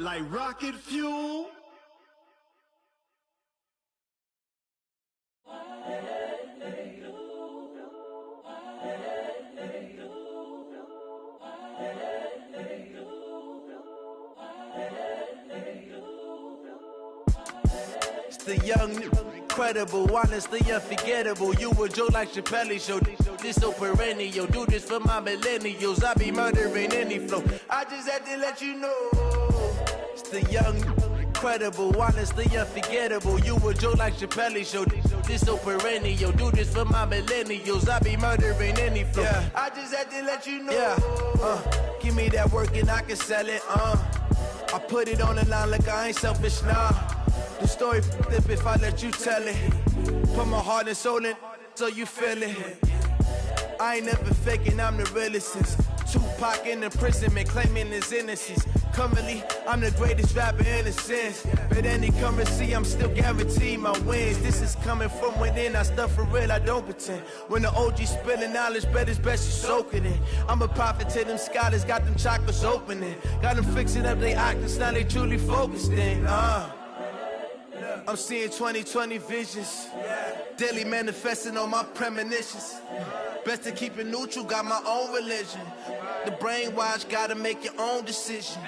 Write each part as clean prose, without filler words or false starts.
like rocket fuel. It's the young, incredible, honestly unforgettable. You a joke like Chappelle Show. This so perennial. Do this for my millennials. I be murdering any flow. I just had to let you know. It's the young, incredible, honestly unforgettable. You a joke like Chappelle Show. This so perennial. Do this for my millennials. I be murdering any flow. Yeah. I just had to let you know. Yeah. Give me that work and I can sell it. I put it on the line like I ain't selfish, nah. The story flip if I let you tell it. Put my heart and soul in so you feel it. I ain't never faking, I'm the realest since Tupac in imprisonment, claiming his innocence. Currently, I'm the greatest rapper in a sense. But any currency, I'm still guaranteed my wins. This is coming from within, I stuff for real, I don't pretend. When the OG spilling knowledge, bet it's best you soak it in. I'm a prophet to them scholars, got them chakras opening. Got them fixing up their octaves, now they truly focused in. I'm seeing 2020 visions, daily manifesting on my premonitions. Best to keep it neutral, got my own religion. The brainwash, gotta make your own decision.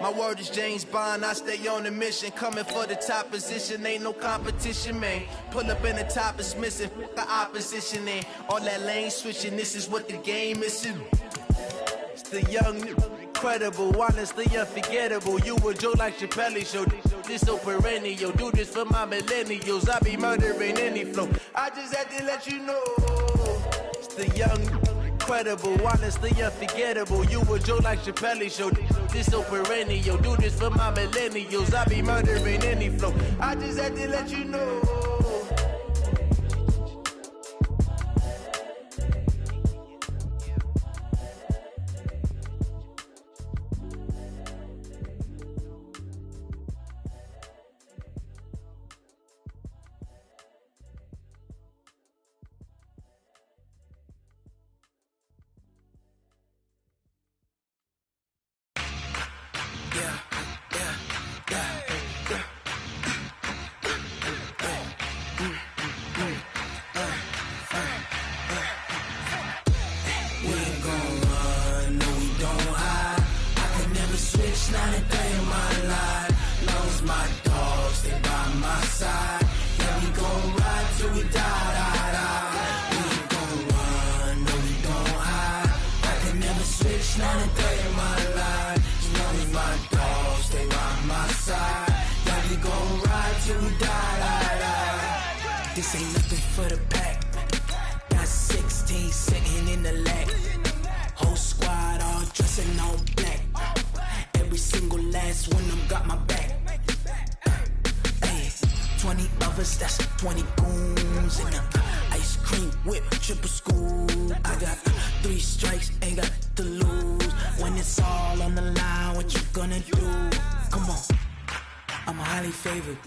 My word is James Bond, I stay on a mission. Coming for the top position, ain't no competition, man. Pull up in the top is missing, the opposition ain't. All that lane switching, this is what the game is. It's the young, incredible, honestly unforgettable. You a joke like Chappelle Show. This so perennial. Do this for my millennials. I be murdering any flow. I just had to let you know. It's the young, incredible, honestly unforgettable. You a joke like Chappelle Show. This so perennial. Do this for my millennials. I be murdering any flow. I just had to let you know. Not a day in my life. Lost my dogs, they by my side. Yeah, we gon' ride till we die. We ain't gon' run, no we don't hide. I can never switch, not a day in my life. Lost my dogs, they by my side. Yeah, we gon' ride till we die. This ain't nothing for the pack. Got 16 sitting in the lag. Whole squad all dressing all black. Every single last one of them got my back. Hey, 20 of us, that's 20 goons. And ice cream whip, triple scoop. I got 3 strikes, ain't got to lose. When it's all on the line, what you gonna do? Come on, I'm highly favored.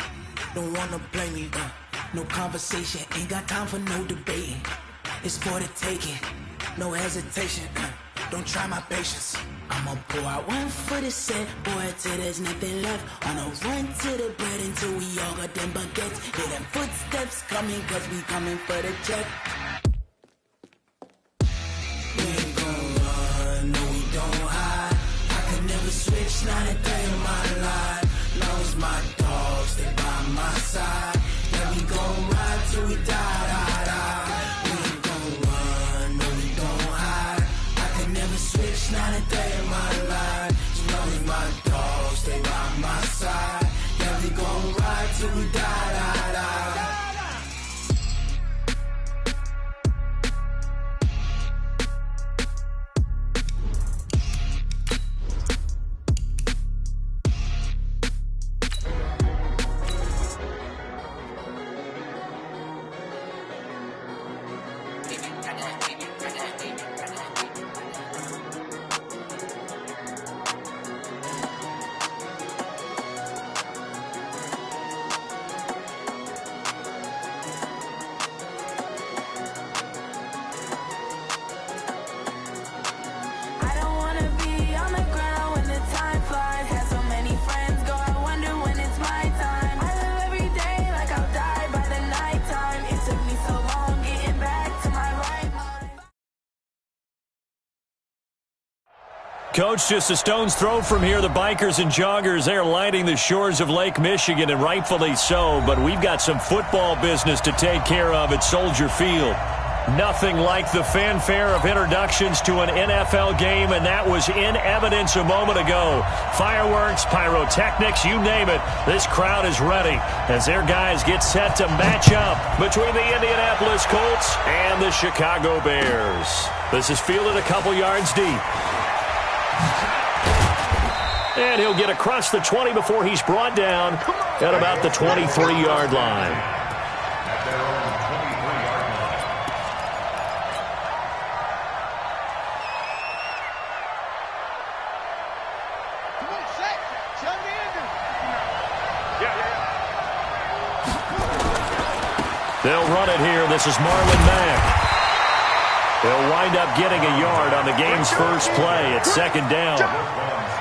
Don't wanna blame me, no conversation. Ain't got time for no debating. It's for the taking, no hesitation. Don't try my patience. I'ma pour out one for the set, boy, till there's nothing left. On a run to the bread until we all got them baguettes. Hear them footsteps coming, cause we coming for the check. We ain't gon' run, no we don't hide. I can never switch, not a day in my life. Lost my dogs, they by my side. Yeah, we gon' ride till we die. We ain't gon' run, no we don't hide. I can never switch, not a day in my life. As long as my dogs stay by my side. Yeah, we gon' ride till we die. Coach, just a stone's throw from here. The bikers and joggers, they're lining the shores of Lake Michigan, and rightfully so. But we've got some football business to take care of at Soldier Field. Nothing like the fanfare of introductions to an NFL game, and that was in evidence a moment ago. Fireworks, pyrotechnics, you name it. This crowd is ready as their guys get set to match up between the Indianapolis Colts and the Chicago Bears. This is fielded a couple yards deep. And he'll get across the 20 before he's brought down at about the 23-yard line. They'll run it here. This is Marlon Mack. They'll wind up getting a yard on the game's first play at second down.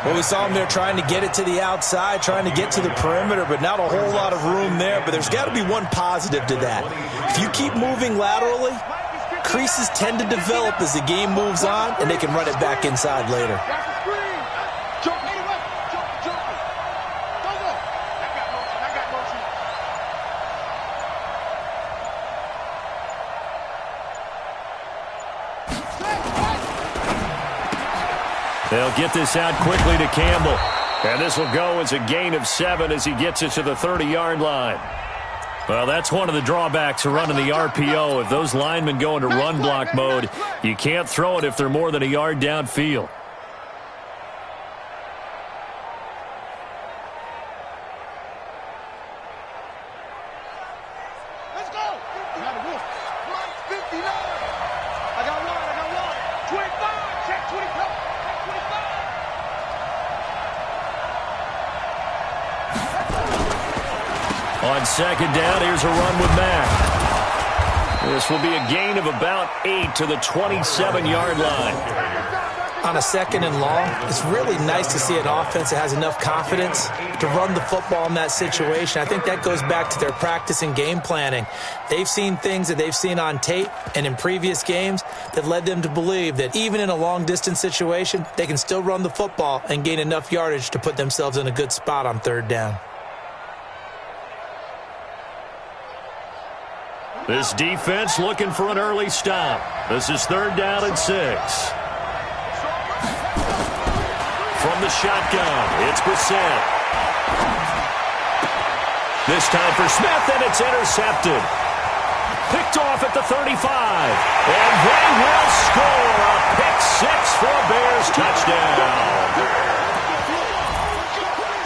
Well, we saw him there trying to get it to the outside, trying to get to the perimeter, but not a whole lot of room there. But there's got to be one positive to that. If you keep moving laterally, creases tend to develop as the game moves on, and they can run it back inside later. They'll get this out quickly to Campbell. And this will go as a gain of 7 as he gets it to the 30-yard line. Well, that's one of the drawbacks of running the RPO. If those linemen go into run block mode, you can't throw it if they're more than a yard downfield. On second down, here's a run with Mack. This will be a gain of about 8 to the 27-yard line. On a second and long, it's really nice to see an offense that has enough confidence to run the football in that situation. I think that goes back to their practice and game planning. They've seen things that they've seen on tape and in previous games that led them to believe that even in a long-distance situation, they can still run the football and gain enough yardage to put themselves in a good spot on third down. This defense looking for an early stop. This is third down and 6. From the shotgun, it's Brissett. This time for Smith, and it's intercepted. Picked off at the 35. And they will score a pick 6 for a Bears touchdown.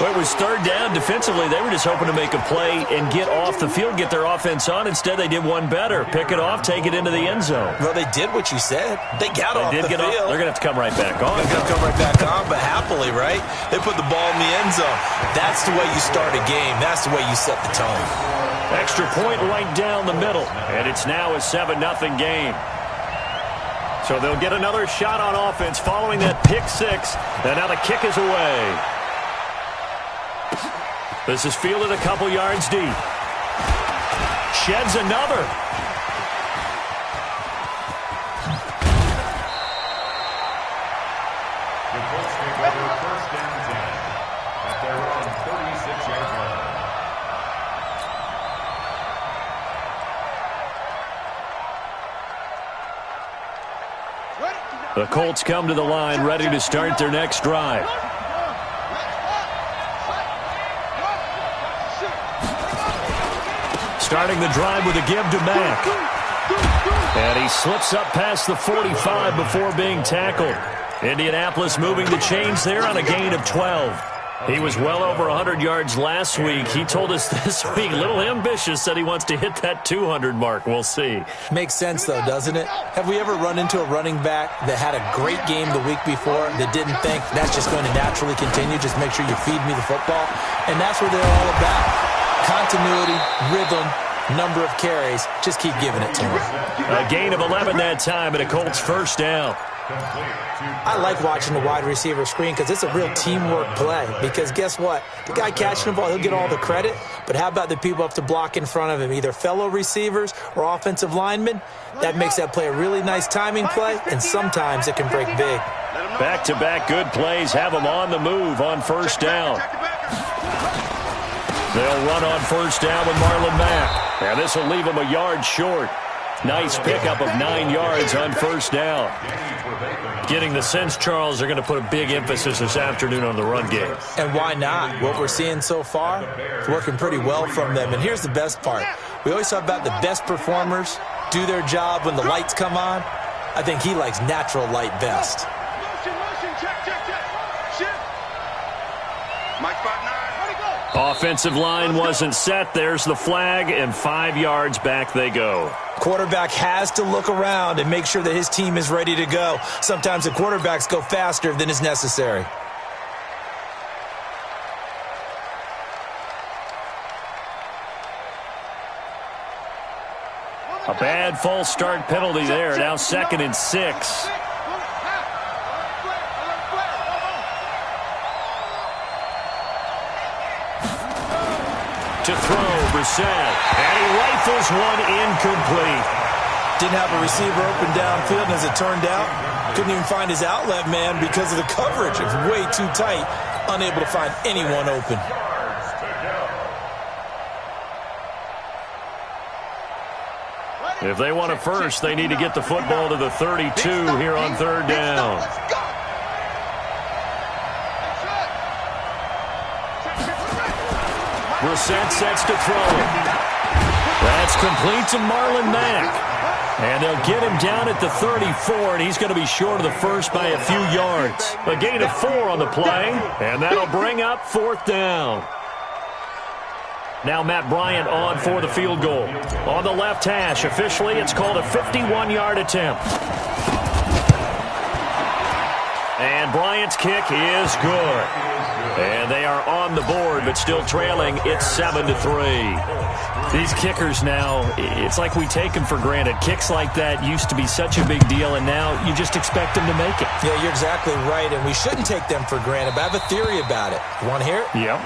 Well, it was third down. Defensively, they were just hoping to make a play and get off the field, get their offense on. Instead, they did one better. Pick it off, take it into the end zone. Well, they did what you said. They got off the field. They're going to have to come right back on. They're going to come right back on, but happily, right? They put the ball in the end zone. That's the way you start a game. That's the way you set the tone. Extra point right down the middle, and it's now a 7-0 game. So they'll get another shot on offense following that pick 6, and now the kick is away. This is fielded a couple yards deep. Sheds another. The Colts take over first down 10 at their own 36-yard line. The Colts come to the line ready to start their next drive. Starting the drive with a give to Mack. And he slips up past the 45 before being tackled. Indianapolis moving the chains there on a gain of 12. He was well over 100 yards last week. He told us this week, a little ambitious, that he wants to hit that 200 mark. We'll see. Makes sense, though, doesn't it? Have we ever run into a running back that had a great game the week before that didn't think that's just going to naturally continue? Just make sure you feed me the football. And that's what they're all about. Continuity, rhythm, number of carries. Just keep giving it to him. A gain of 11 that time and a Colts first down. I like watching the wide receiver screen because it's a real teamwork play. Because guess what? The guy catching the ball, he'll get all the credit. But how about the people up to block in front of him, either fellow receivers or offensive linemen? That makes that play a really nice timing play, and sometimes it can break big. Back-to-back good plays have them on the move on first down. They'll run on first down with Marlon Mack. And this will leave them a yard short. Nice pickup of 9 yards on first down. Getting the sense, Charles, they're going to put a big emphasis this afternoon on the run game. And why not? What we're seeing so far is working pretty well from them. And here's the best part. We always talk about the best performers do their job when the lights come on. I think he likes natural light best. Offensive line wasn't set. There's the flag, and 5 yards back they go. Quarterback has to look around and make sure that his team is ready to go. Sometimes the quarterbacks go faster than is necessary. A bad false start penalty there. Now 2nd and 6. To throw, Brissett, and he rifles one incomplete. Didn't have a receiver open downfield, and as it turned out, couldn't even find his outlet man because of the coverage. It was way too tight, unable to find anyone open. If they want a first, they need to get the football to the 32 here on 3rd down. Brissett sets to throw it. That's complete to Marlon Mack. And they'll get him down at the 34, and he's going to be short of the first by a few yards. A gain of 4 on the play, and that'll bring up 4th down. Now Matt Bryant on for the field goal. On the left hash, officially it's called a 51-yard attempt. And Bryant's kick is good. And they are on the board, but still trailing. It's 7-3. These kickers now, it's like we take them for granted. Kicks like that used to be such a big deal, and now you just expect them to make it. Yeah, you're exactly right, and we shouldn't take them for granted, but I have a theory about it. You want to hear it? Yep.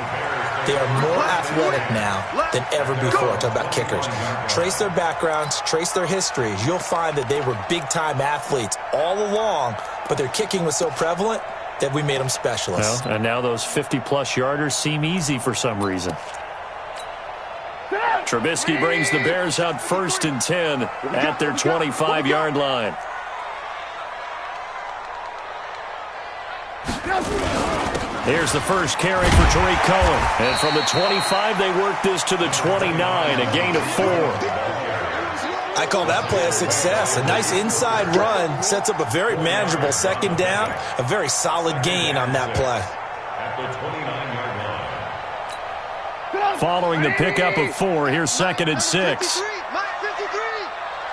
They are more athletic now than ever before. Talk about kickers. Trace their backgrounds, trace their histories. You'll find that they were big-time athletes all along, but their kicking was so prevalent that we made them specialists. Well, and now those 50-plus yarders seem easy for some reason. Trubisky brings the Bears out 1st and 10 at their 25-yard line. Here's the first carry for Tariq Cohen. And from the 25, they work this to the 29, a gain of 4. I call that play a success. A nice inside run sets up a very manageable 2nd down, a very solid gain on that play. Following the pickup of 4, here's 2nd and 6.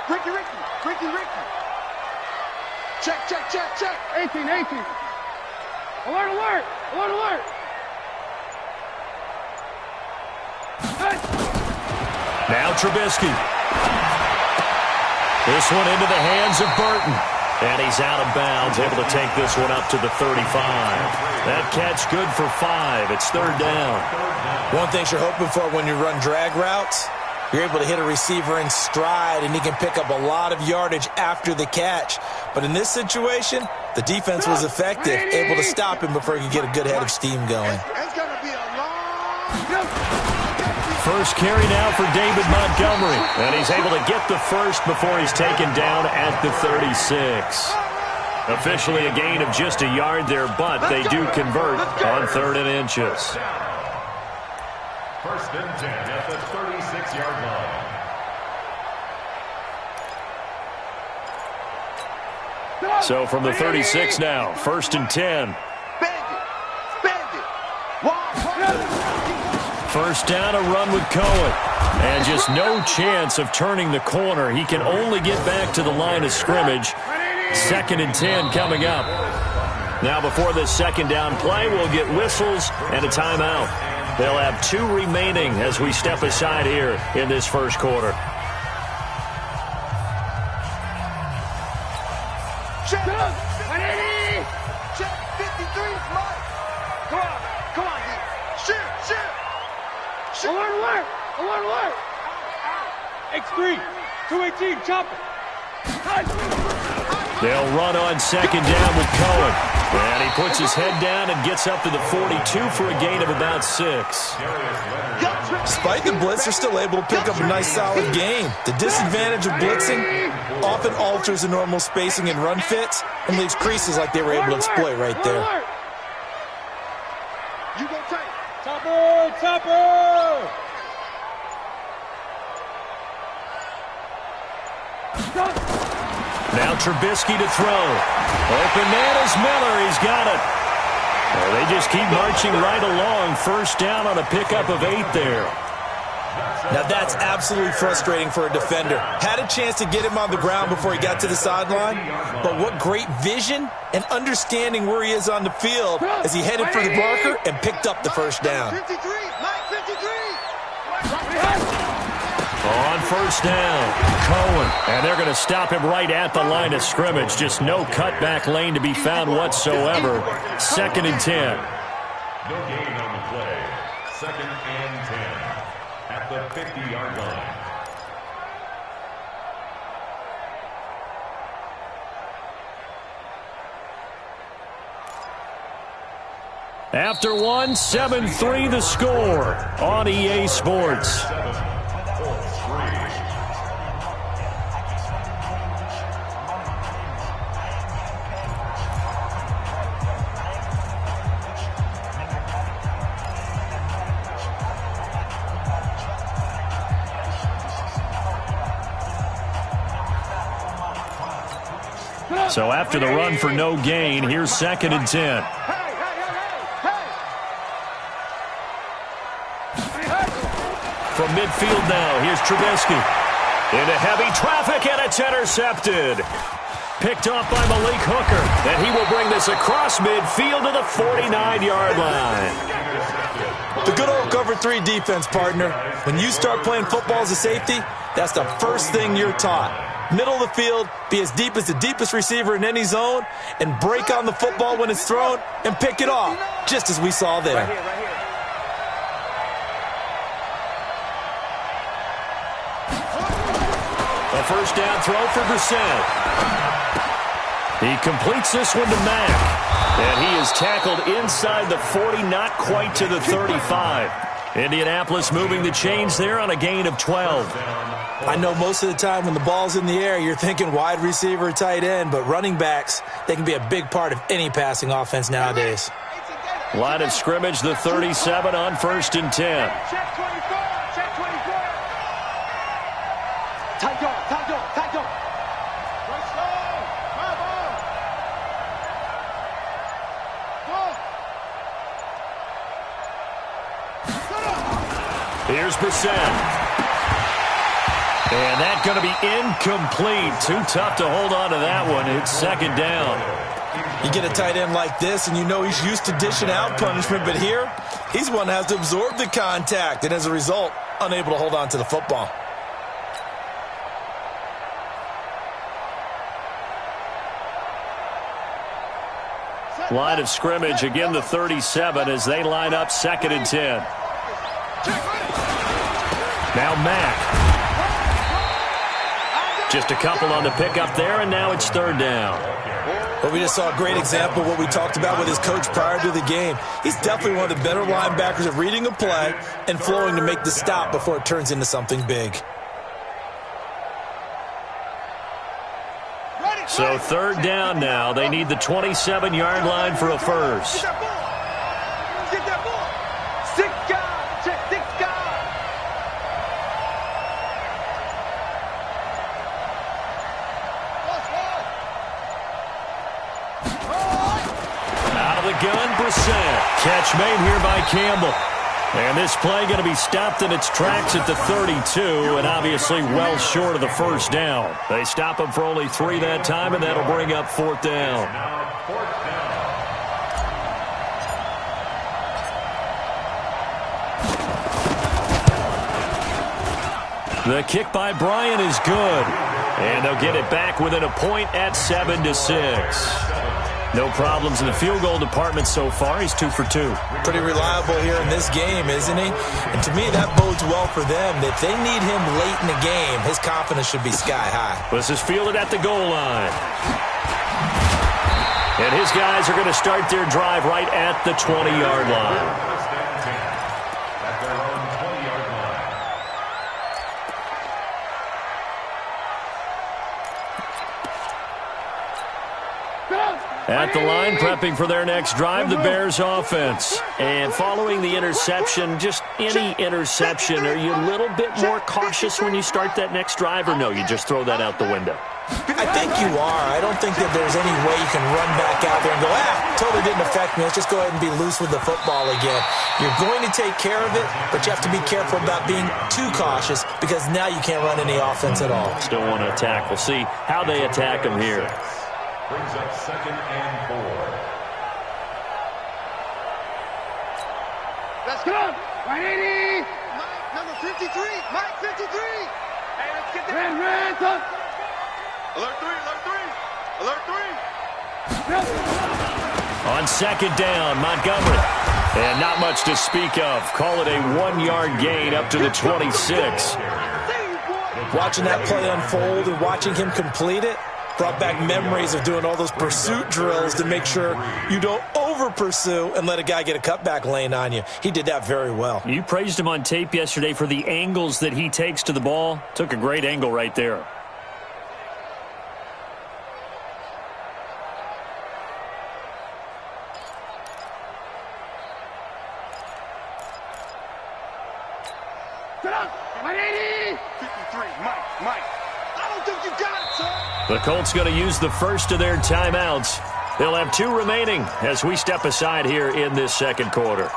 Ricky. Check. 18. Alert. Now Trubisky. This one into the hands of Burton. And he's out of bounds, able to take this one up to the 35. That catch good for 5. It's 3rd down. One thing you're hoping for when you run drag routes, you're able to hit a receiver in stride, and he can pick up a lot of yardage after the catch. But in this situation, the defense was effective, able to stop him before he could get a good head of steam going. It's going to be a long... First carry now for David Montgomery. And he's able to get the first before he's taken down at the 36. Officially a gain of just a yard there, but they do convert on 3rd and inches. 1st and 10 at the 36-yard line. So from the 36 now, 1st and 10. First down, a run with Cohen. And just no chance of turning the corner. He can only get back to the line of scrimmage. 2nd and 10 coming up. Now before this 2nd down play, we'll get whistles and a timeout. They'll have 2 remaining as we step aside here in this first quarter. Check 53, Mike. Come on, dude. Shoot. Alert. X3, 218, chopper. They'll run on second down with Cohen. And he puts his head down and gets up to the 42 for a gain of about 6. Despite the blitz, they're still able to pick up a nice solid gain. The disadvantage of blitzing often alters the normal spacing and run fits and leaves creases like they were able to exploit right there. You go tight. Topper! Topper! Now Trubisky to throw. Open man is Miller. He's got it. Well, they just keep marching right along. First down on a pickup of 8 there. Now that's absolutely frustrating for a defender. Had a chance to get him on the ground before he got to the sideline, but what great vision and understanding where he is on the field as he headed for the marker and picked up the first down. 53, Mike 53. On first down, Cohen. And they're going to stop him right at the line of scrimmage. Just no cutback lane to be found whatsoever. 2nd and 10. No gain on the play. 2nd and 10 at the 50-yard line. After one, 7-3 the score on EA Sports. So after the run for no gain, here's 2nd and 10. From midfield now, here's Trubisky. Into heavy traffic, and it's intercepted. Picked off by Malik Hooker, and he will bring this across midfield to the 49-yard line. The good old cover 3 defense, partner. When you start playing football as a safety, that's the first thing you're taught. Middle of the field, be as deep as the deepest receiver in any zone, and break on the football when it's thrown and pick it off, just as we saw there. A first down throw for Brissett. He completes this one to Mack. And he is tackled inside the 40, not quite to the 35. Indianapolis moving the chains there on a gain of 12. I know most of the time when the ball's in the air, you're thinking wide receiver, tight end, but running backs, they can be a big part of any passing offense nowadays. Line of scrimmage, the 37 on 1st and 10. Check 24. Check 24. Tight dog. Tight dog. Tight dog. Let's go. Bravo. Go. Here's Brissett. And that's going to be incomplete. Too tough to hold on to that one. It's 2nd down. You get a tight end like this, and you know he's used to dishing out punishment, but here, he's one that has to absorb the contact, and as a result, unable to hold on to the football. Line of scrimmage, again the 37 as they line up 2nd and 10. Now Mack. Just a couple on the pickup there, and now it's 3rd down. Well, we just saw a great example of what we talked about with his coach prior to the game. He's definitely one of the better linebackers at reading a play and flowing to make the stop before it turns into something big. So 3rd down now. They need the 27-yard line for a first. Get that ball. 6 guys. Check 6 guys. Out of the gun, Brissett. Catch made here by Campbell. And this play going to be stopped in its tracks at the 32, and obviously well short of the first down. They stop him for only 3 that time, and that'll bring up 4th down. The kick by Bryant is good. And they'll get it back within a point at 7-6. No problems in the field goal department so far. He's 2 for 2. Pretty reliable here in this game, isn't he? And to me, that bodes well for them. If they need him late in the game, his confidence should be sky high. This is fielded at the goal line. And his guys are going to start their drive right at the 20-yard line. At the line, prepping for their next drive, the Bears offense. And following the interception, just any interception, are you a little bit more cautious when you start that next drive, or no, you just throw that out the window? I think you are. I don't think that there's any way you can run back out there and go, totally didn't affect me. Let's just go ahead and be loose with the football again. You're going to take care of it, but you have to be careful about being too cautious because now you can't run any offense at all. Still want to attack. We'll see how they attack them here. Brings up 2nd and 4. Let's go. 180. Mike, number 53. Mike, 53. Hey, let's get that. Red, up. Alert 3, alert 3. Alert 3. On 2nd down, Montgomery. And not much to speak of. Call it a 1-yard gain up to the 26. Watching that play unfold and watching him complete it brought back memories of doing all those pursuit drills to make sure you don't over-pursue and let a guy get a cutback lane on you. He did that very well. You praised him on tape yesterday for the angles that he takes to the ball. Took a great angle right there. Get up. 180. 53. Mike. I don't think you got it, sir. The Colts going to use the first of their timeouts. They'll have 2 remaining as we step aside here in this second quarter.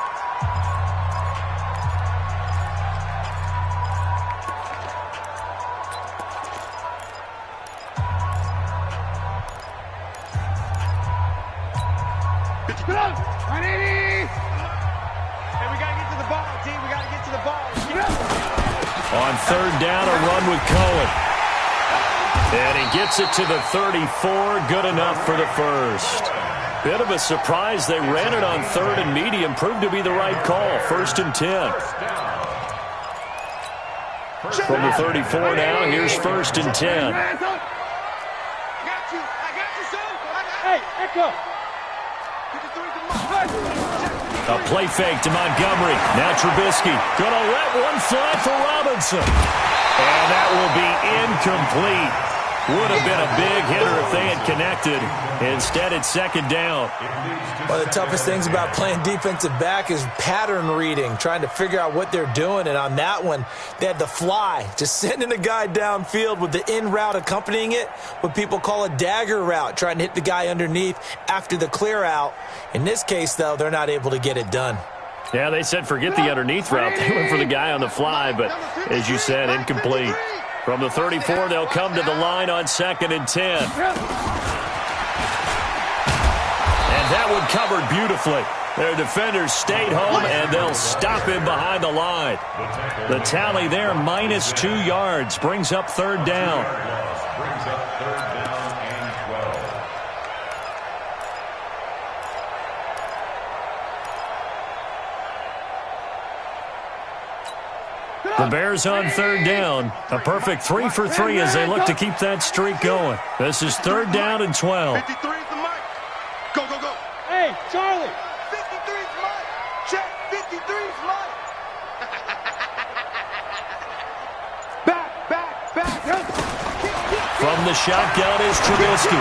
Get up. 180. Hey, we got to get to the ball, team. We got to get to the ball. On 3rd down, a run with Cohen. And he gets it to the 34. Good enough for the first. Bit of a surprise. They ran it on 3rd and medium. Proved to be the right call. 1st and 10. From the 34 now, here's 1st and 10. I got you, son. Hey, Echo. A play fake to Montgomery. Now Trubisky going to let one fly for Robinson. And that will be incomplete. Would have been a big hitter if they had connected. Instead, it's 2nd down. One of the toughest things about playing defensive back is pattern reading, trying to figure out what they're doing. And on that one, they had the fly, just sending a guy downfield with the in route accompanying it, what people call a dagger route, trying to hit the guy underneath after the clear out. In this case, though, they're not able to get it done. Yeah, they said forget the underneath route. They went for the guy on the fly, but as you said, incomplete. From the 34, they'll come to the line on 2nd and 10. And that one covered beautifully. Their defenders stayed home, and they'll stop him behind the line. The tally there, minus 2 yards, brings up 3rd down. Brings up 3rd down and 12. The Bears on 3rd down. A perfect 3 for 3 as they look to keep that streak going. This is 3rd down and 12. 53 is the Mike. Go. Hey, Charlie. 53 is Mike. Check. 53 is Mike. Back. From the shotgun is Trubisky.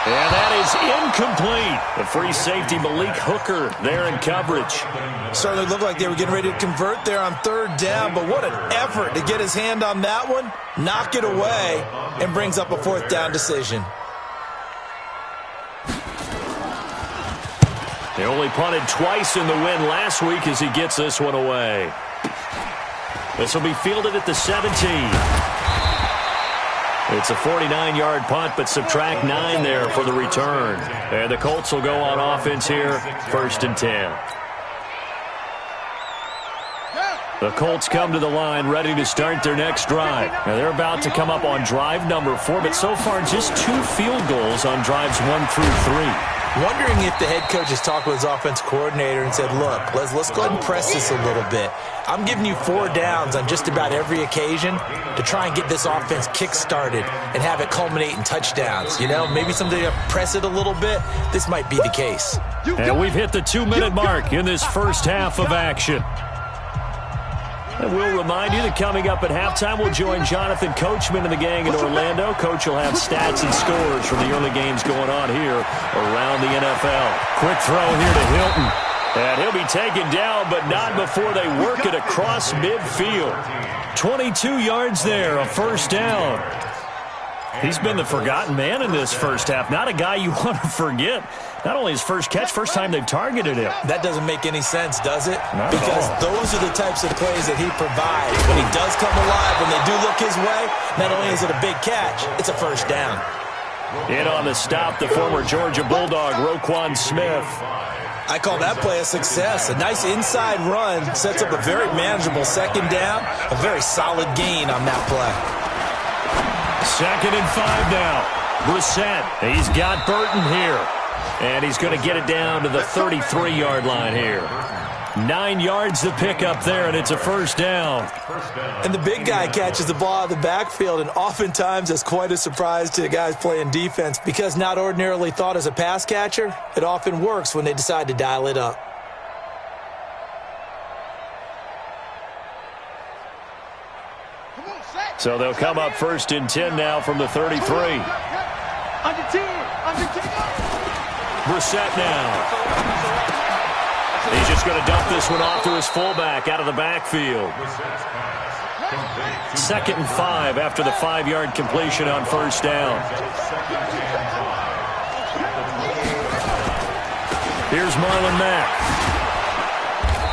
And that is incomplete. The free safety, Malik Hooker, there in coverage. Certainly looked like they were getting ready to convert there on 3rd down, but what an effort to get his hand on that one, knock it away, and brings up a 4th down decision. They only punted twice in the win last week as he gets this one away. This will be fielded at the 17. It's a 49-yard punt, but subtract 9 there for the return. And the Colts will go on offense here, 1st and 10. The Colts come to the line ready to start their next drive. Now they're about to come up on drive number 4, but so far just 2 field goals on drives 1 through 3. Wondering if the head coach has talked with his offense coordinator and said, look, let's go ahead and press this a little bit. I'm giving you 4 downs on just about every occasion to try and get this offense kick-started and have it culminate in touchdowns. You know, maybe something to press it a little bit. This might be the case. And we've hit the 2-minute mark in this first half of action. And we'll remind you that coming up at halftime, we'll join Jonathan Coachman and the gang in Orlando. Coach will have stats and scores from the early games going on here around the NFL. Quick throw here to Hilton. And he'll be taken down, but not before they work it across midfield. 22 yards there, a first down. He's been the forgotten man in this first half. Not a guy you want to forget. Not only his first catch, first time they've targeted him. That doesn't make any sense, does it? Not because those are the types of plays that he provides. When he does come alive, when they do look his way, not only is it a big catch, it's a first down. In on the stop, the former Georgia Bulldog, Roquan Smith. I call that play a success. A nice inside run sets up a very manageable second down, a very solid gain on that play. 2nd and 5 now. Brissett, he's got Burton here. And he's going to get it down to the 33-yard line here. 9 yards to pick up there, and it's a first down. And the big guy catches the ball out of the backfield, and oftentimes that's quite a surprise to the guys playing defense because not ordinarily thought as a pass catcher, it often works when they decide to dial it up. So they'll come up 1st and 10 now from the 33. Under 10. Brissett now. He's just going to dump this one off to his fullback out of the backfield. 2nd and 5 after the 5-yard completion on first down. Here's Marlon Mack.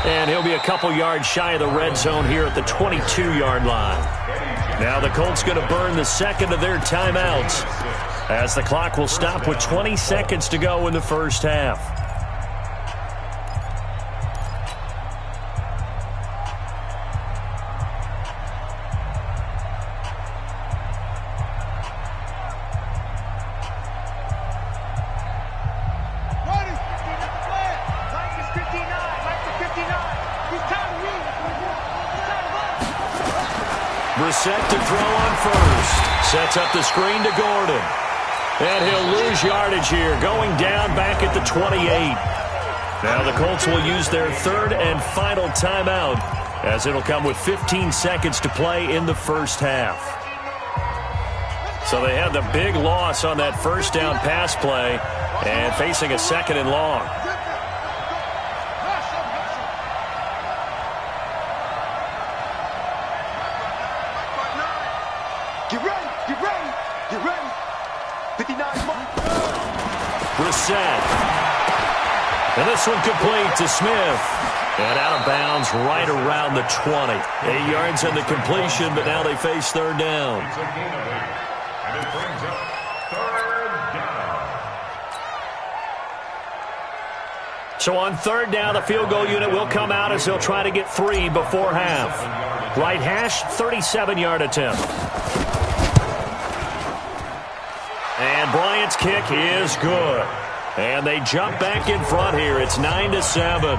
And he'll be a couple yards shy of the red zone here at the 22-yard line. Now the Colts going to burn the 2nd of their timeouts as the clock will stop with 20 seconds to go in the first half. Brissett to throw on first. Sets up the screen to Gordon. And he'll lose yardage here, going down back at the 28. Now the Colts will use their 3rd and final timeout as it'll come with 15 seconds to play in the first half. So they had the big loss on that first down pass play and facing a 2nd and long. Brissett. And this one complete to Smith. And out of bounds right around the 20. 8 yards on the completion, but now they face 3rd down. And it brings up 3rd down. So on 3rd down, the field goal unit will come out as they'll try to get 3 before half. Right hash, 37-yard attempt. And Bryant's kick is good. And they jump back in front here. It's 9-7.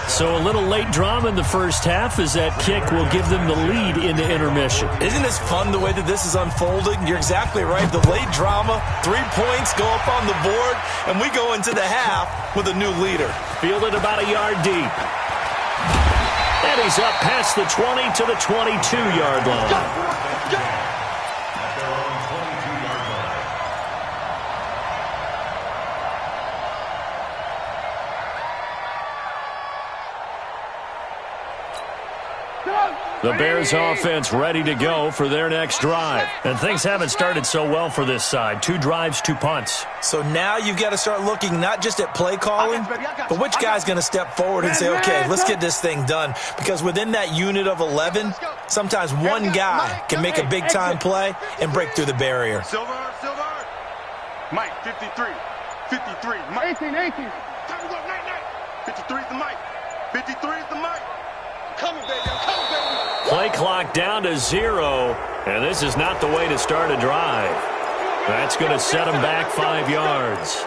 So a little late drama in the first half as that kick will give them the lead into intermission. Isn't this fun the way that this is unfolding? You're exactly right. The late drama, 3 points go up on the board, and we go into the half with a new leader. Fielded about a yard deep. And he's up past the 20 to the 22-yard line. The Bears offense ready to go for their next drive. And things haven't started so well for this side. 2 drives, 2 punts. So now you've got to start looking not just at play calling, but which guy's going to step forward and say, okay, let's get this thing done. Because within that unit of 11, sometimes one guy can make a big-time play and break through the barrier. Silver. Mike, 53. 53. Mike. 18. Time to go, night. 53 is the Mike. 53 is the Mike. coming, baby. I'm coming, baby. Play clock down to 0, and this is not the way to start a drive. That's going to set them back 5 yards.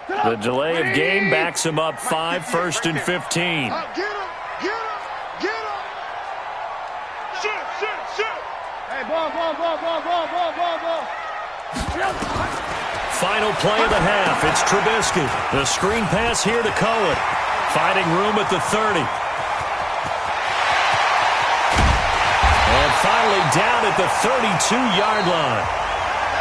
The delay of game backs him up 5, 1st and 15. Get him, get him, get him. Shoot. Hey, ball. Final play of the half. It's Trubisky. The screen pass here to Cohen. Finding room at the 30. And finally down at the 32-yard line.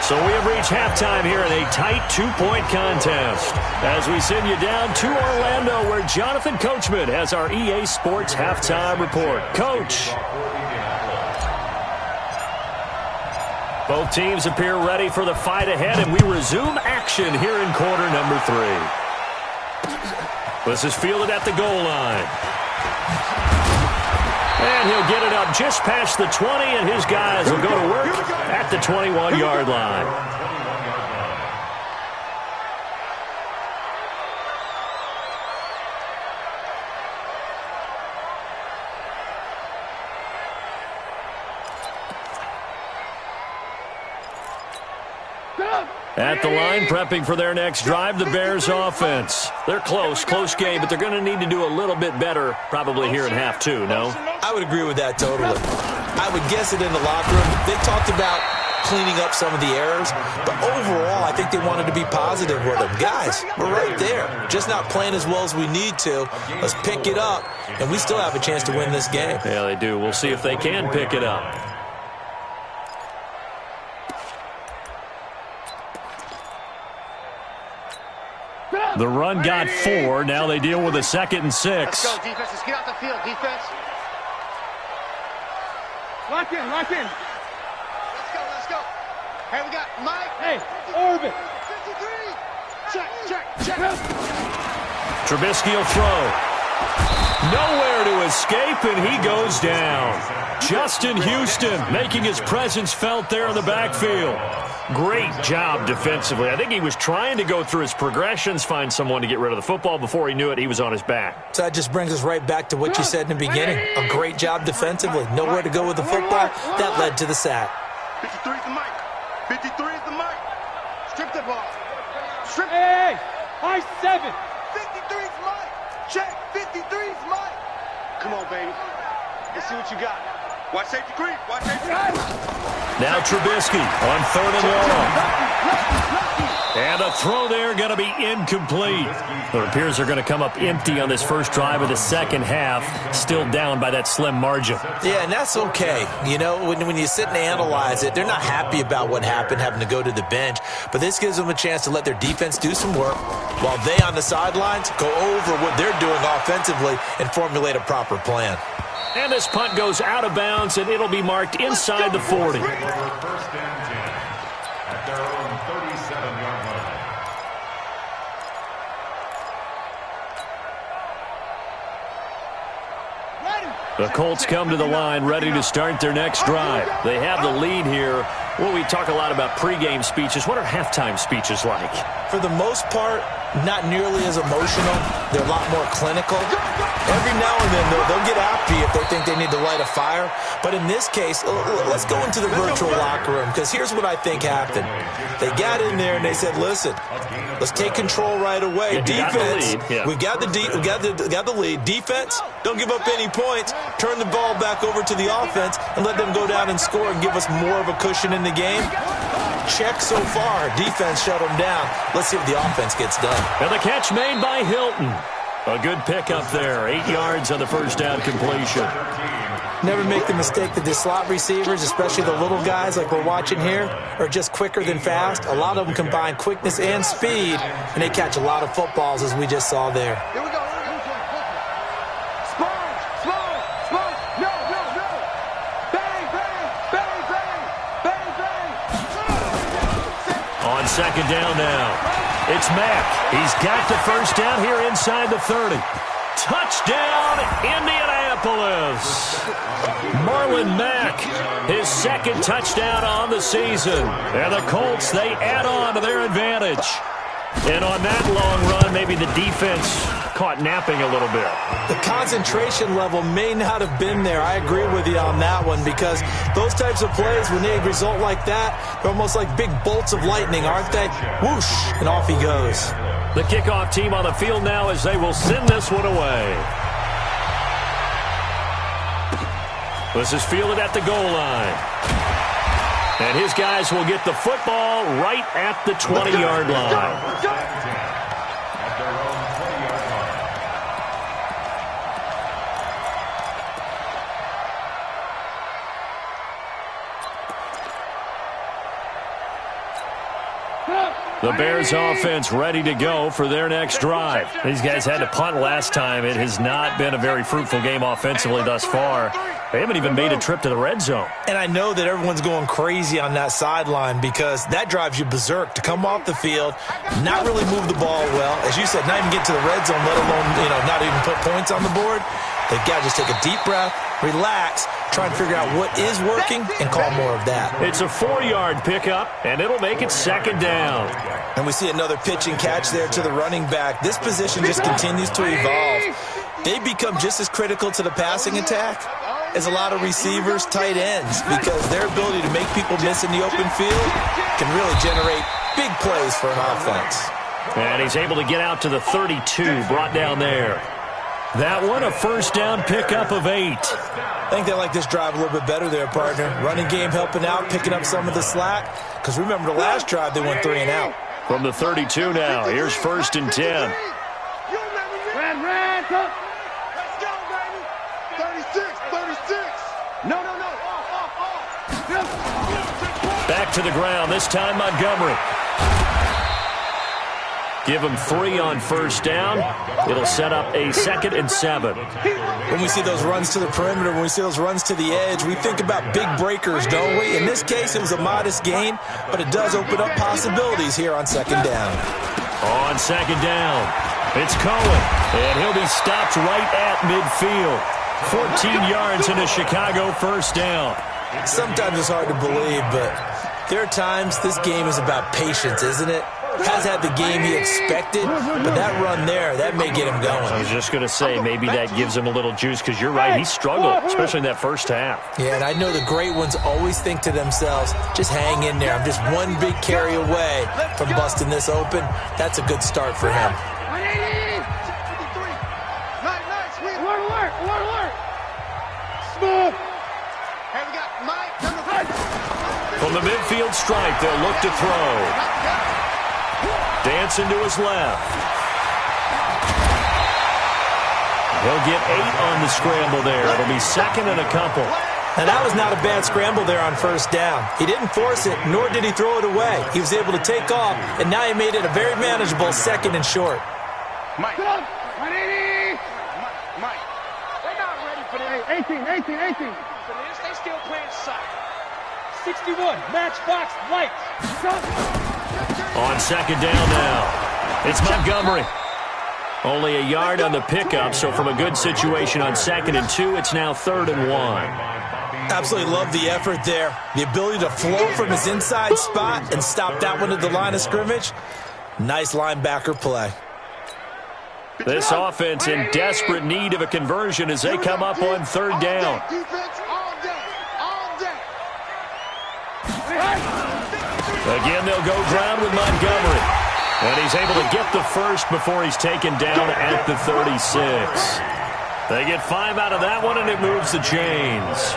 So we have reached halftime here in a tight 2-point contest. As we send you down to Orlando, where Jonathan Coachman has our EA Sports halftime report. Coach. Both teams appear ready for the fight ahead, and we resume action here in quarter number 3. This is fielded at the goal line. And he'll get it up just past the 20, and his guys will go to work at the 21-yard line. At the line, prepping for their next drive, the Bears offense. They're close game, but they're going to need to do a little bit better probably here in half 2, no? I would agree with that totally. I would guess it in the locker room. They talked about cleaning up some of the errors, but overall, I think they wanted to be positive with them. Guys, we're right there. Just not playing as well as we need to. Let's pick it up, and we still have a chance to win this game. Yeah, they do. We'll see if they can pick it up. The run got 4. Now they deal with a 2nd and 6. Let's go, defense. Let's get out the field, defense. Lock in. Let's go. Hey, we got Mike. Hey, Orbit. 53. Check. Trubisky will throw. Nowhere to escape, and he goes down. Justin Houston making his presence felt there in the backfield. Great job defensively. I think he was trying to go through his progressions, find someone to get rid of the football. Before he knew it, he was on his back. So that just brings us right back to what you said in the beginning. A great job defensively. Nowhere to go with the football. That led to the sack. 53 is the mic. 53 is the mic. Strip the ball. Strip. Hey, high 7. 53 is Mike. Check. 53 is Mike. Come on, baby. Let's see what you got. Watch safety creep. Now Trubisky on 3rd and long. And a throw there going to be incomplete. It appears they're going to come up empty on this first drive of the second half. Still down by that slim margin. Yeah, and that's okay. You know, when you sit and analyze it, they're not happy about what happened, having to go to the bench. But this gives them a chance to let their defense do some work while they on the sidelines go over what they're doing offensively and formulate a proper plan. And this punt goes out of bounds, and it'll be marked inside the 40. 1st and 10 at their own 37-yard line. The Colts come to the line ready to start their next drive. They have the lead here. Well, we talk a lot about pregame speeches. What are halftime speeches like? For the most part, not nearly as emotional. They're a lot more clinical. Every now and then, they'll get happy if they think they need to light a fire. But in this case, let's go into the virtual locker room, because here's what I think happened. They got in there and they said, listen, let's take control right away. Defense, we got the lead. Defense, don't give up any points. Turn the ball back over to the offense and let them go down and score and give us more of a cushion in the game. Check so far. Defense shut them down. Let's see if the offense gets done. And the catch made by Hilton. A good pickup there. 8 yards on the first down completion. Never make the mistake that the slot receivers, especially the little guys like we're watching here, are just quicker than fast. A lot of them combine quickness and speed, and they catch a lot of footballs, as we just saw there. Here we go. Sponge. No. Bang. On 2nd down now. It's Mack. He's got the first down here inside the 30. Touchdown, Indianapolis. Marlon Mack, his second touchdown on the season. And the Colts, they add on to their advantage. And on that long run, maybe the defense caught napping a little bit. The concentration level may not have been there. I agree with you on that one, because those types of plays, when they result like that, they're almost like big bolts of lightning, aren't they? Whoosh, and off he goes. The kickoff team on the field now as they will send this one away. This is fielded at the goal line. And his guys will get the football right at the 20-yard line. The Bears offense ready to go for their next drive. These guys had to punt last time. It has not been a very fruitful game offensively thus far. They haven't even made a trip to the red zone. And I know that everyone's going crazy on that sideline, because that drives you berserk to come off the field, not really move the ball well. As you said, not even get to the red zone, let alone, not even put points on the board. They've got to just take a deep breath, relax, try and figure out what is working, and call more of that. It's a 4-yard pickup, and it'll make it second down. And we see another pitch and catch there to the running back. This position just continues to evolve. They become just as critical to the passing attack as a lot of receivers, tight ends, because their ability to make people miss in the open field can really generate big plays for an offense. And he's able to get out to the 32, brought down there. That one, a first down pickup of 8. I think they like this drive a little bit better there, partner. Running game helping out, picking up some of the slack. Because remember, the last drive, they went 3 and out. From the 32 now, here's 1st and 10. Red, let's go, baby. 36, 36. No. Back to the ground, this time Montgomery. Give him 3 on first down. It'll set up a 2nd and 7. When we see those runs to the perimeter, when we see those runs to the edge, we think about big breakers, don't we? In this case, it was a modest gain, but it does open up possibilities here on 2nd down. On 2nd down, it's Cohen, and he'll be stopped right at midfield. 14 yards into Chicago, first down. Sometimes it's hard to believe, but there are times this game is about patience, isn't it? Has had the game he expected, but that run there, that may get him going. I was just going to say, maybe that gives him a little juice, because you're right, he struggled, especially in that first half. Yeah, and I know the great ones always think to themselves, just hang in there. I'm just one big carry away from busting this open. That's a good start for him. From the midfield stripe, they'll look to throw. Dancing to his left. He'll get 8 on the scramble there. It'll be 2nd and a couple. And that was not a bad scramble there on first down. He didn't force it, nor did he throw it away. He was able to take off, and now he made it a very manageable 2nd and short. Mike. Mike. They're not ready for this. 18. For this, they still playing soccer. 61, matchbox lights. On 2nd down now, it's Montgomery. Only a yard on the pickup, so from a good situation on 2nd and 2, it's now 3rd and 1. Absolutely love the effort there. The ability to flow from his inside spot and stop that one at the line of scrimmage. Nice linebacker play. This offense in desperate need of a conversion as they come up on 3rd down. Again, they'll go ground with Montgomery. And he's able to get the first before he's taken down at the 36. They get 5 out of that one, and it moves the chains.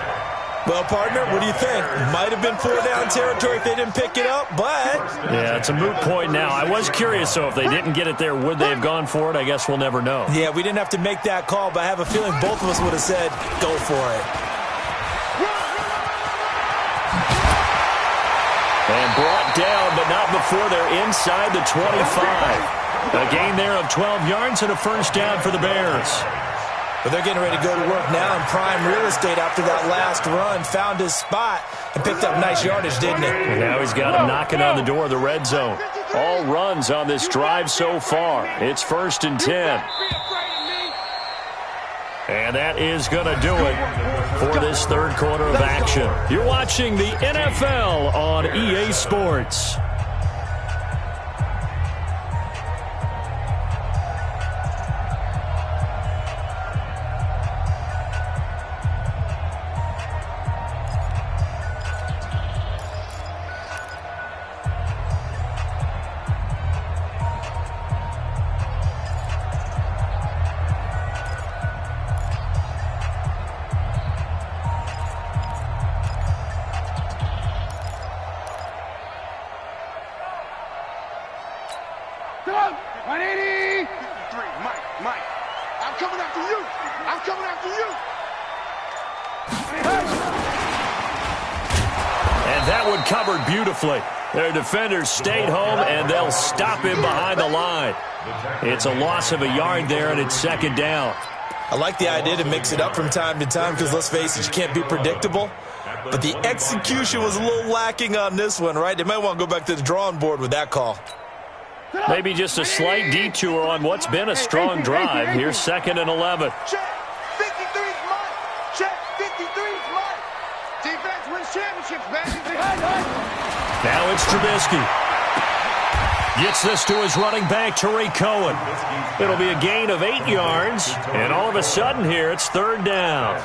Well, partner, what do you think? Might have been 4-down territory if they didn't pick it up, but... Yeah, it's a moot point now. I was curious, so if they didn't get it there, would they have gone for it? I guess we'll never know. Yeah, we didn't have to make that call, but I have a feeling both of us would have said, go for it. And brought down, but not before they're inside the 25. A gain there of 12 yards and a first down for the Bears. But they're getting ready to go to work now in prime real estate after that last run. Found his spot and picked up nice yardage, didn't he? And now he's got him knocking on the door of the red zone. All runs on this drive so far. It's 1st and 10. And that is going to do it for this third quarter of action. You're watching the NFL on EA Sports. Covered beautifully. Their defenders stayed home, and they'll stop him behind the line. It's a loss of a yard there, and it's second down. I like the idea to mix it up from time to time because, let's face it, you can't be predictable. But the execution was a little lacking on this one, right? They might want to go back to the drawing board with that call. Maybe just a slight detour on what's been a strong drive. Here's 2nd and 11. Check. 53's mine. Check. 53's mine. Defense wins championships, baby. Now it's Trubisky. Gets this to his running back, Tariq Cohen. It'll be a gain of 8 yards, and all of a sudden here it's third down.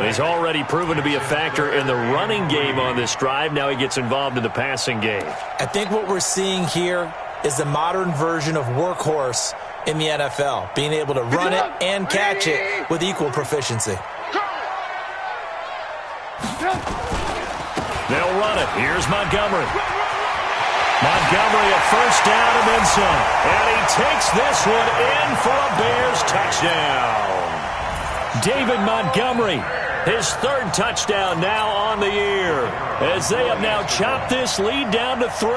He's already proven to be a factor in the running game on this drive. Now he gets involved in the passing game. I think what we're seeing here is the modern version of workhorse in the NFL, being able to run it and catch it with equal proficiency. They'll run it. Here's Montgomery. Montgomery a first down and then some. And he takes this one in for a Bears touchdown. David Montgomery, his third touchdown now on the year, as they have now chopped this lead down to 3.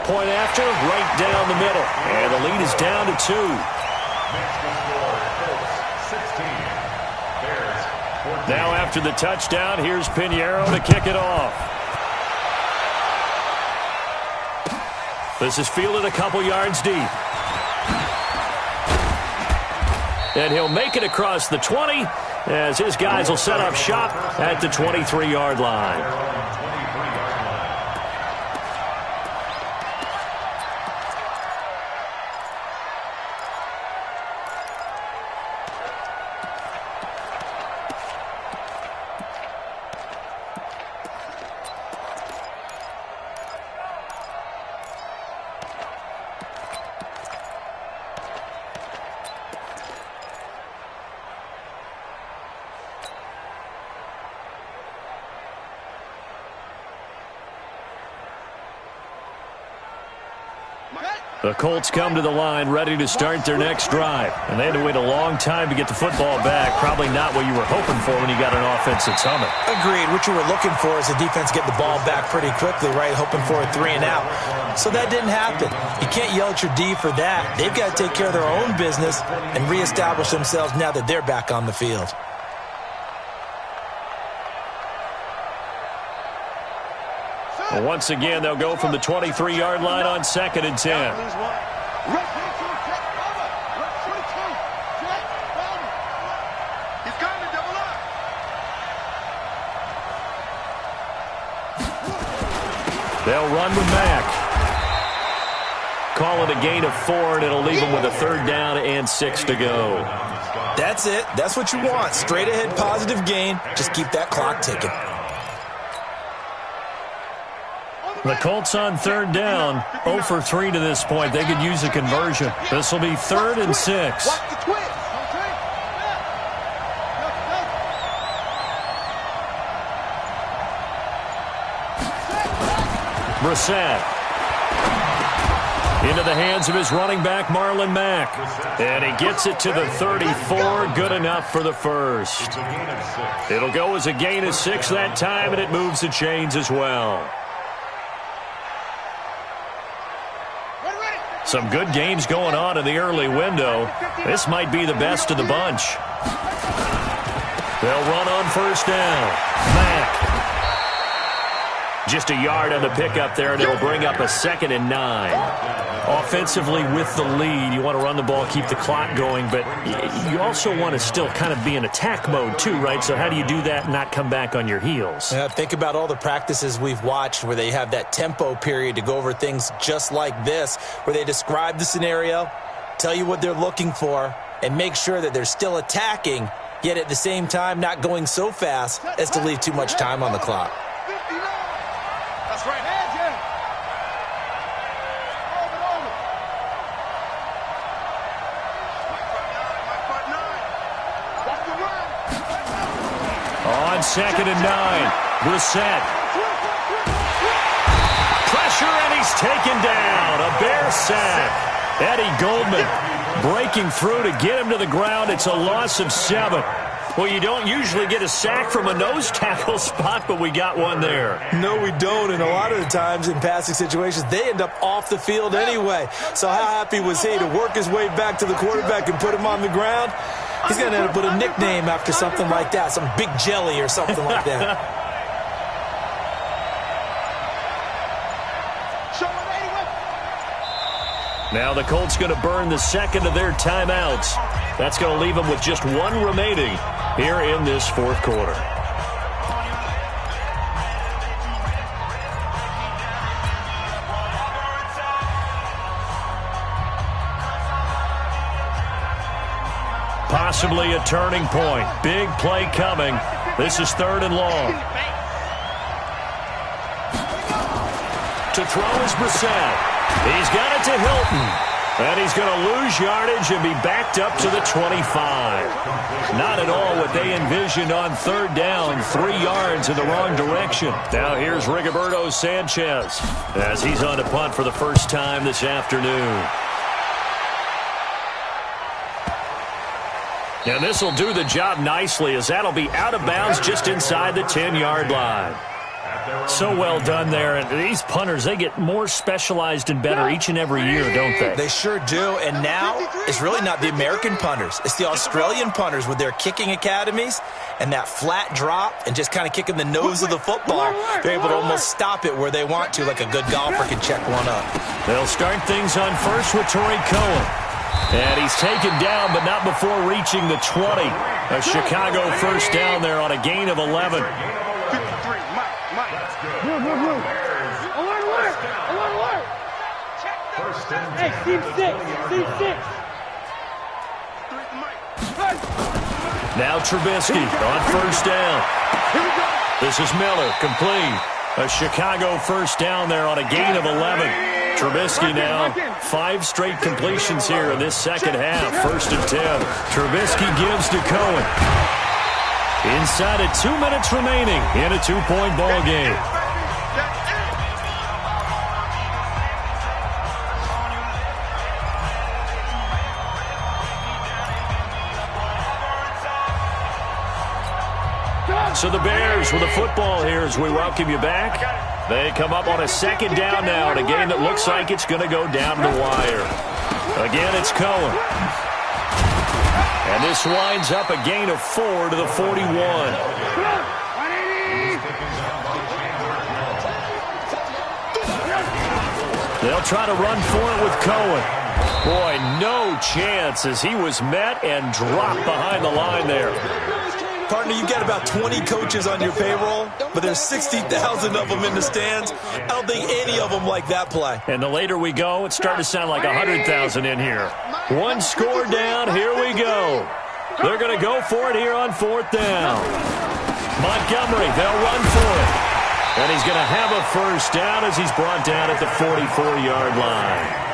Point after, right down the middle. And the lead is down to 2. Now after the touchdown, here's Pinheiro to kick it off. This is fielded a couple yards deep. And he'll make it across the 20 as his guys will set up shop at the 23-yard line. The Colts come to the line ready to start their next drive. And they had to wait a long time to get the football back. Probably not what you were hoping for when you got an offense that's humming. Agreed. What you were looking for is the defense get the ball back pretty quickly, right? Hoping for a 3 and out. So that didn't happen. You can't yell at your D for that. They've got to take care of their own business and reestablish themselves now that they're back on the field. Well, once again, they'll go from the 23-yard line on 2nd and 10. They'll run with Mack. Call it a gain of 4, and it'll leave them with a third down and 6 to go. That's it. That's what you want. Straight ahead positive gain. Just keep that clock ticking. The Colts on third down, 0 for 3 to this point. They could use a conversion. This will be 3rd and 6. Brissett. Into the hands of his running back, Marlon Mack. And he gets it to the 34. Good enough for the first. It'll go as a gain of 6 that time, and it moves the chains as well. Some good games going on in the early window. This might be the best of the bunch. They'll run on first down. Mack. Just a yard on the pickup there, and it'll bring up a 2nd and 9. Offensively with the lead, you want to run the ball, keep the clock going, but you also want to still kind of be in attack mode too, right? So how do you do that and not come back on your heels? Yeah, think about all the practices we've watched where they have that tempo period to go over things just like this, where they describe the scenario, tell you what they're looking for, and make sure that they're still attacking, yet at the same time not going so fast as to leave too much time on the clock. That's right. On 2nd and 9, Brissett. Pressure, and he's taken down. A Bear sack. Eddie Goldman breaking through to get him to the ground. It's a loss of 7. Well, you don't usually get a sack from a nose tackle spot, but we got one there. No, we don't, and a lot of the times in passing situations, they end up off the field anyway. So how happy was he to work his way back to the quarterback and put him on the ground? He's going to end up with a nickname after something like that, some Big Jelly or something like that. Now the Colts going to burn the second of their timeouts. That's going to leave them with just one remaining here in this fourth quarter. Possibly a turning point. Big play coming. This is 3rd and long. To throw is Brissett. He's got it to Hilton. And he's going to lose yardage and be backed up to the 25. Not at all what they envisioned on 3rd down. 3 yards in the wrong direction. Now here's Rigoberto Sanchez as he's on to punt for the first time this afternoon. And this will do the job nicely, as that'll be out of bounds just inside the 10-yard line. So well done there. And these punters, they get more specialized and better each and every year, don't they? They sure do. And now it's really not the American punters. It's the Australian punters with their kicking academies and that flat drop and just kind of kicking the nose of the football. They're able to almost stop it where they want to, like a good golfer can check one up. They'll start things on first with Torrey Cohen. And he's taken down, but not before reaching the 20. A Chicago first down there on a gain of 11. 53, Mike. Alert. Hey, team 6. Now Trubisky on first down. This is Miller, complete. A Chicago first down there on a gain of 11. Trubisky now 5 straight completions here in this second half. 1st and 10. Trubisky gives to Cohen. Inside of 2 minutes remaining in a 2-point ball game. So the Bears with the football here as we welcome you back. They come up on a 2nd down now in a game that looks like it's going to go down the wire. Again, it's Cohen. And this winds up a gain of 4 to the 41. They'll try to run for it with Cohen. Boy, no chance as he was met and dropped behind the line there. Partner, you've got about 20 coaches on your payroll, but there's 60,000 of them in the stands. I don't think any of them like that play. And the later we go, it's starting to sound like 100,000 in here. 1 score down, here we go. They're going to go for it here on 4th down. Montgomery, they'll run for it. And he's going to have a first down as he's brought down at the 44-yard line.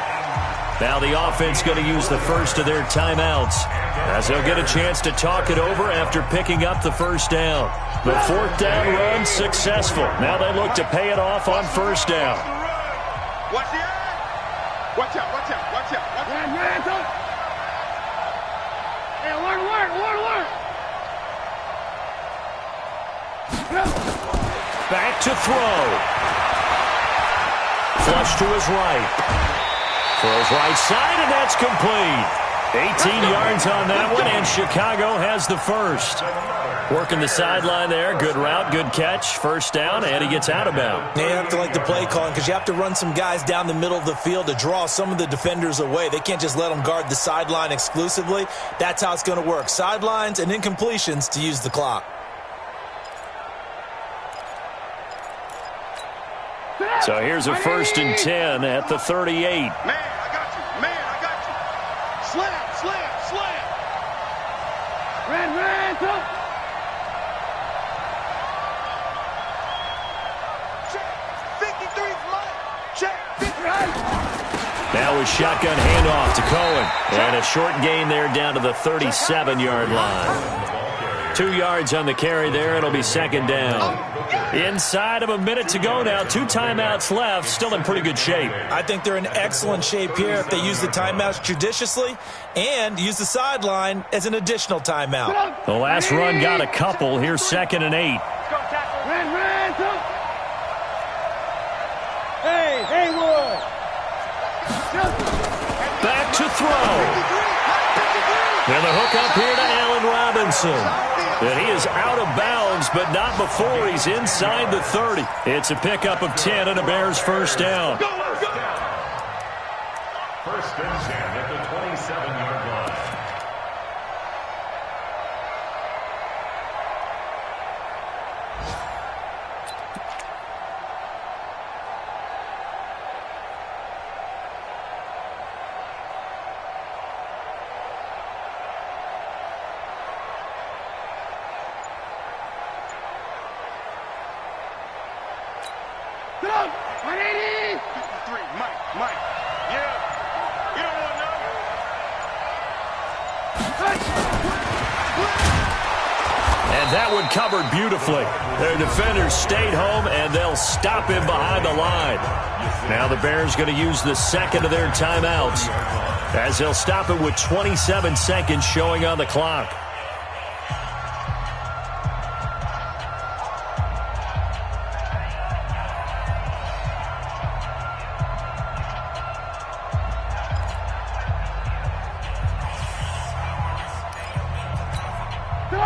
Now the offense going to use the first of their timeouts as they'll get a chance to talk it over after picking up the first down. The 4th down run successful. Now they look to pay it off on 1st down. Watch out. Hey, alert. Back to throw. Flush to his right. Throws right side, and that's complete. 18 yards on that one, and Chicago has the first. Working the sideline there. Good route, good catch. First down, and he gets out of bounds. You have to like the play calling because you have to run some guys down the middle of the field to draw some of the defenders away. They can't just let them guard the sideline exclusively. That's how it's going to work. Sidelines and incompletions to use the clock. So here's a 1st and 10 at the 38. Man, I got you. Man, I got you. Slam, slam, slam. Red, go. Check. 53, Mike. Check. 50. Now a shotgun handoff to Cohen. And a short gain there down to the 37-yard line. 2 yards on the carry there. It'll be 2nd down. Inside of a minute to go now. 2 timeouts left. Still in pretty good shape. I think they're in excellent shape here if they use the timeouts judiciously and use the sideline as an additional timeout. The last run got a couple. Here's 2nd and 8. Red, go. Hey, Haywood. Back to throw. And the hook up here to Allen Robinson. And he is out of bounds, but not before he's inside the 30. It's a pickup of 10 and a Bears first down. First and 10 at the 27-yard line. Mike. Yeah. You don't want to know. And that one covered beautifully. Their defenders stayed home, and they'll stop him behind the line. Now the Bears going to use the second of their timeouts, as they'll stop it with 27 seconds showing on the clock.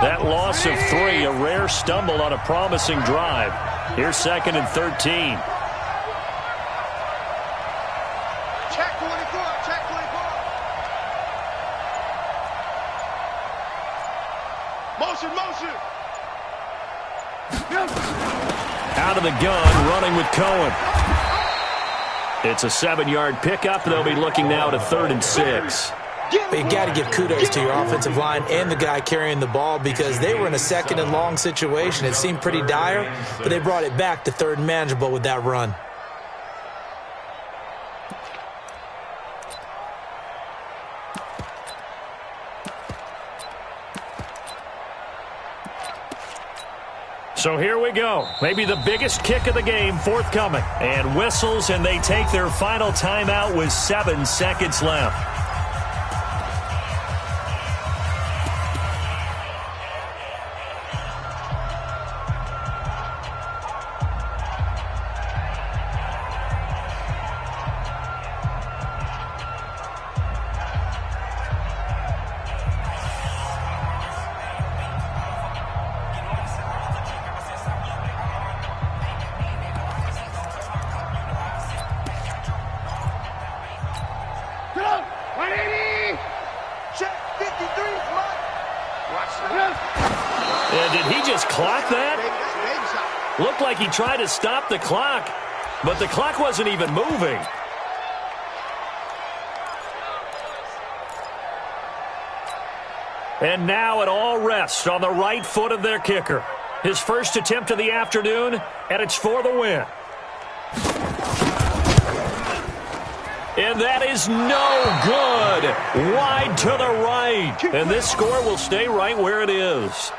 That loss of 3, a rare stumble on a promising drive. Here's 2nd and 13. Check 24, check 24. Motion. Out of the gun, running with Cohen. It's a 7-yard pickup. They'll be looking now to 3rd and 6. But you got to give kudos to your offensive line and the guy carrying the ball because they were in a 2nd and long situation. It seemed pretty dire, but they brought it back to 3rd and manageable with that run. So here we go. Maybe the biggest kick of the game forthcoming. And whistles, and they take their final timeout with 7 seconds left. And did he just clock that? Looked like he tried to stop the clock, but the clock wasn't even moving. And now it all rests on the right foot of their kicker. His first attempt of the afternoon, and it's for the win. And that is no good. Wide to the right. And this score will stay right where it is.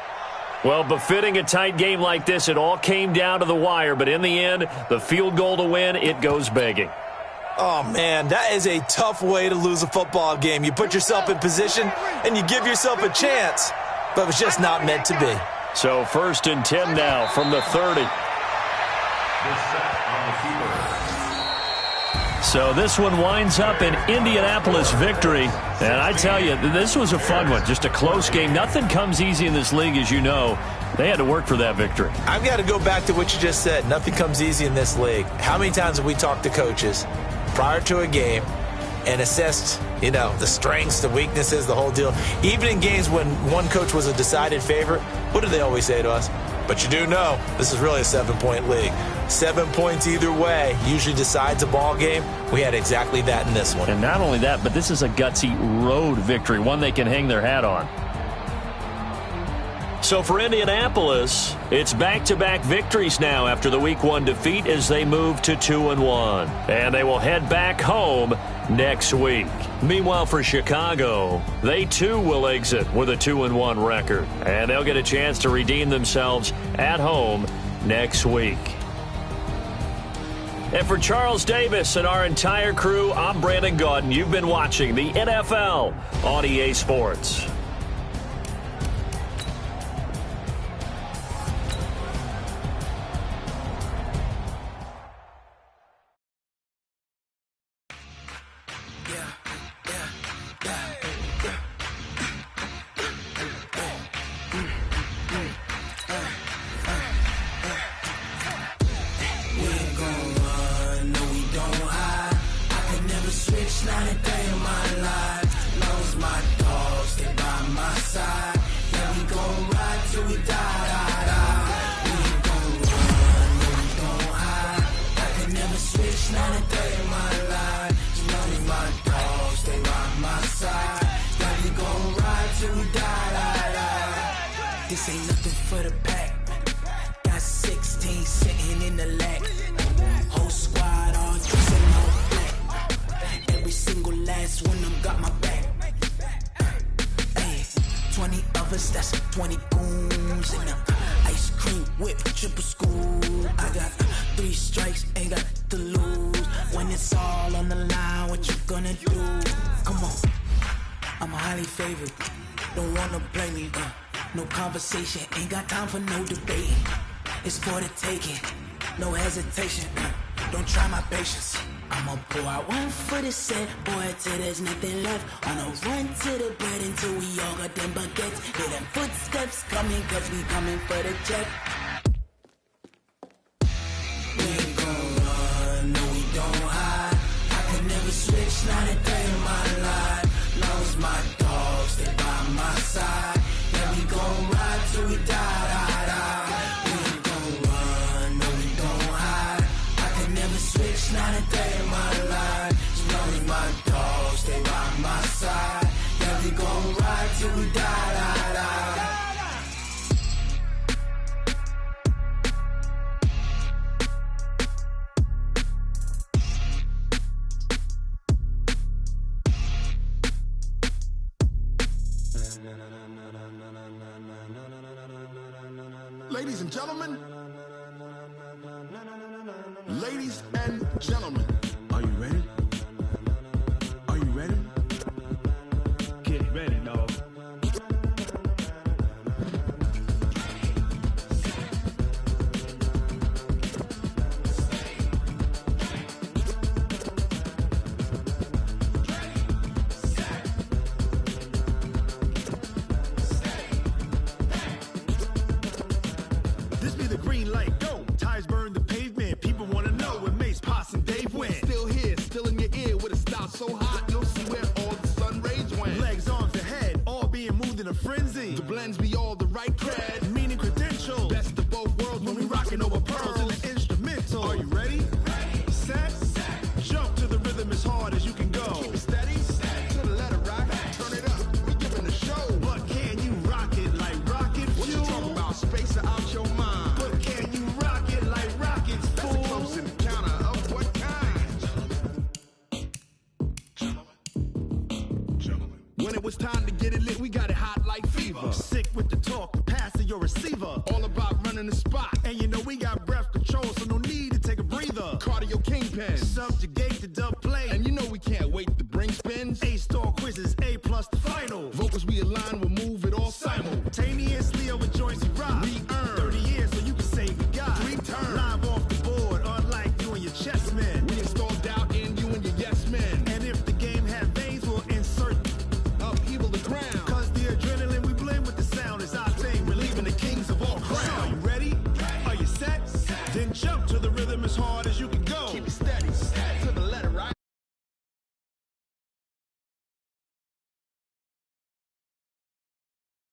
Well, befitting a tight game like this, it all came down to the wire. But in the end, the field goal to win, it goes begging. Oh, man, that is a tough way to lose a football game. You put yourself in position, and you give yourself a chance. But it's just not meant to be. So 1st and 10 now from the 30. The set on the keeper. So this one winds up an Indianapolis victory. And I tell you, this was a fun one. Just a close game. Nothing comes easy in this league, as you know. They had to work for that victory. I've got to go back to what you just said. Nothing comes easy in this league. How many times have we talked to coaches prior to a game and assessed, the strengths, the weaknesses, the whole deal? Even in games when one coach was a decided favorite, what do they always say to us? But you do know this is really a 7-point league. 7 points either way usually decides a ball game. We had exactly that in this one. And not only that, but this is a gutsy road victory, one they can hang their hat on. So for Indianapolis, it's back-to-back victories now after the Week 1 defeat as they move to 2-1. And they will head back home next week. Meanwhile, for Chicago, they too will exit with a 2-1 record. And they'll get a chance to redeem themselves at home next week. And for Charles Davis and our entire crew, I'm Brandon Gaudin. You've been watching the NFL on EA Sports. This ain't nothing for the pack. Got 16 sitting in the lap. Whole squad all dressed in all black. Every single last one of them got my back. Hey, 20 of us, that's 20 goons in the ice cream whip, triple school. I got 3 strikes, ain't got to lose. When it's all on the line, what you gonna do? Come on, I'm highly favored. Don't wanna play me, no conversation, ain't got time for no debating. It's for the taking, no hesitation. Don't try my patience. I'ma pull out one for the set, boy, till there's nothing left. On a run to the bread until we all got them baguettes. Hear them footsteps coming, cause we coming for the check. We ain't gon' run, no we don't hide. I could never switch, not a day in my life. Long as my dogs, they by my side. Yeah, we gon' ride till we die. We ain't gon' run, no we don't hide. I could never switch, not a day in my life. As long as my dogs, they by my side. Yeah, we gon' ride till we die. Ladies and gentlemen, ladies and gentlemen, are you ready? Are you ready? Get ready, dog. This be the green light, go. Tires burn the pavement. People wanna know where Mace, Potts, and Dave went. Still here, still in your ear with a style so hot, you'll see where all the sun rays went. Legs, arms, and head, all being moved in a frenzy. The blends be all the right cred, meaning credentials. Best of both worlds when we rockin' over pearls in the instrumental. Are you ready? Set, jump to the rhythm as hard as you can go. Keep it steady, to the letter right. Turn it up, we giving the show. But can you rock it like rocket fuel? What you talking about? Space or out your mind? But can you rock it like rockets, fool? That's a close encounter of what kind? Gentlemen. When it was time to get it lit, we got it hot like fever. Sick with the talk, pass to your receiver. All about running the spot. And you know we got breath control, so no need to take a breather. Cardio kingpin, subjugate the dub play. And you know we can't wait to bring spins. A-star quizzes, A+ the final. Vocals we align, we'll move it all simultaneously over joints we rock. We earn 30 years so you can say we got 3 turns. Live off the board, unlike you and your chess men. We installed doubt in you as hard as you can